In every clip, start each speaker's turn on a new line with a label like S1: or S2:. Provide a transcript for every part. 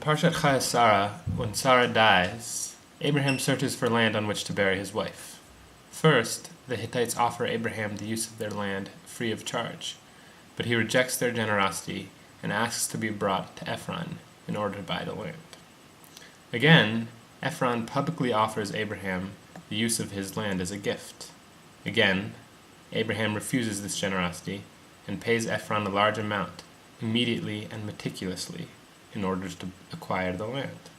S1: Parshat Chayei Sarah, when Sarah dies, Abraham searches for land on which to bury his wife. First, the Hittites offer Abraham the use of their land free of charge, but he rejects their generosity and asks to be brought to Ephron in order to buy the land. Again, Ephron publicly offers Abraham the use of his land as a gift. Again, Abraham refuses this generosity and pays Ephron a large amount, immediately and meticulously, in order to acquire the land.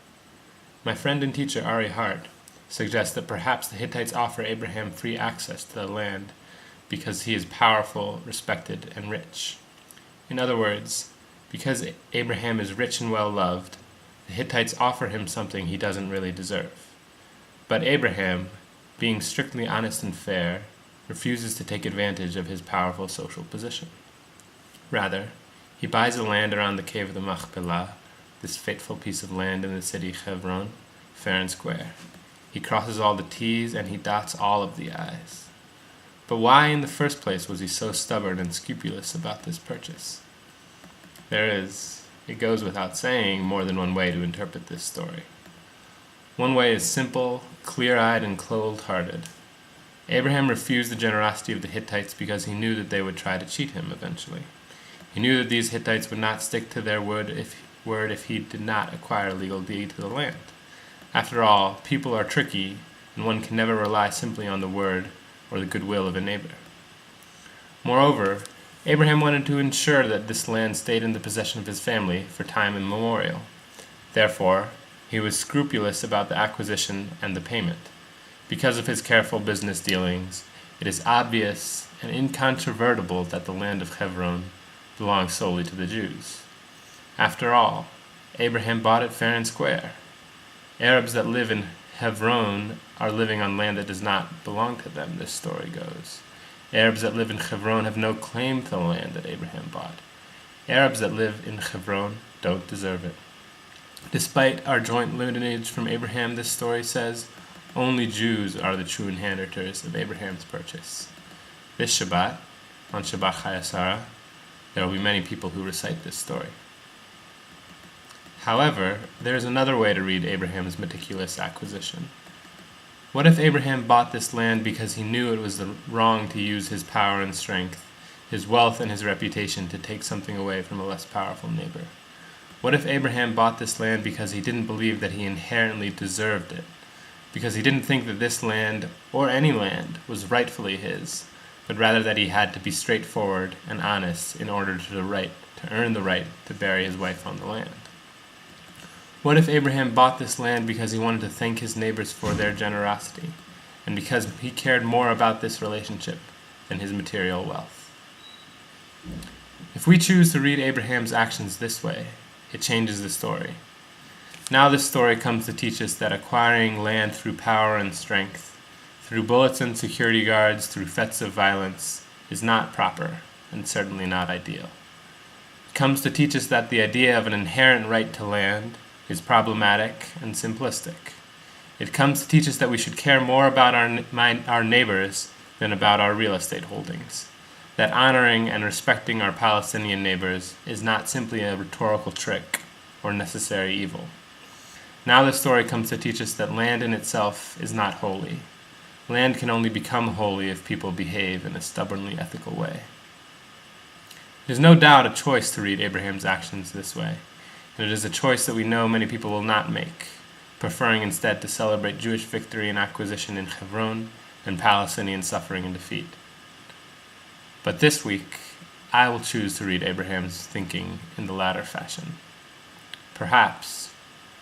S1: My friend and teacher Ari Hart suggests that perhaps the Hittites offer Abraham free access to the land because he is powerful, respected, and rich. In other words, because Abraham is rich and well-loved, the Hittites offer him something he doesn't really deserve. But Abraham, being strictly honest and fair, refuses to take advantage of his powerful social position. Rather, he buys the land around the cave of the Machpelah, this fateful piece of land in the city Hebron, fair and square. He crosses all the T's and he dots all of the I's. But why in the first place was he so stubborn and scrupulous about this purchase? There is, it goes without saying, more than one way to interpret this story. One way is simple, clear-eyed, and cold-hearted. Abraham refused the generosity of the Hittites because he knew that they would try to cheat him eventually. He knew that these Hittites would not stick to their word if he did not acquire legal deed to the land. After all, people are tricky, and one can never rely simply on the word or the goodwill of a neighbor. Moreover, Abraham wanted to ensure that this land stayed in the possession of his family for time immemorial. Therefore, he was scrupulous about the acquisition and the payment. Because of his careful business dealings, it is obvious and incontrovertible that the land of Hebron belongs solely to the Jews. After all, Abraham bought it fair and square. Arabs that live in Hebron are living on land that does not belong to them, this story goes. Arabs that live in Hebron have no claim to the land that Abraham bought. Arabs that live in Hebron don't deserve it. Despite our joint lineage from Abraham, this story says, only Jews are the true inheritors of Abraham's purchase. This Shabbat, on Shabbat Chayei Sarah, there will be many people who recite this story. However, there is another way to read Abraham's meticulous acquisition. What if Abraham bought this land because he knew it was wrong to use his power and strength, his wealth and his reputation to take something away from a less powerful neighbor? What if Abraham bought this land because he didn't believe that he inherently deserved it, because he didn't think that this land, or any land, was rightfully his, but rather that he had to be straightforward and honest in order to earn the right to bury his wife on the land? What if Abraham bought this land because he wanted to thank his neighbors for their generosity, and because he cared more about this relationship than his material wealth? If we choose to read Abraham's actions this way, it changes the story. Now this story comes to teach us that acquiring land through power and strength, through bullets and security guards, through threats of violence, is not proper, and certainly not ideal. It comes to teach us that the idea of an inherent right to land is problematic and simplistic. It comes to teach us that we should care more about our neighbors than about our real estate holdings. That honoring and respecting our Palestinian neighbors is not simply a rhetorical trick or necessary evil. Now the story comes to teach us that land in itself is not holy. Land can only become holy if people behave in a stubbornly ethical way. It is no doubt a choice to read Abraham's actions this way, and it is a choice that we know many people will not make, preferring instead to celebrate Jewish victory and acquisition in Hebron and Palestinian suffering and defeat. But this week, I will choose to read Abraham's thinking in the latter fashion. Perhaps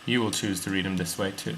S1: you will choose to read him this way too.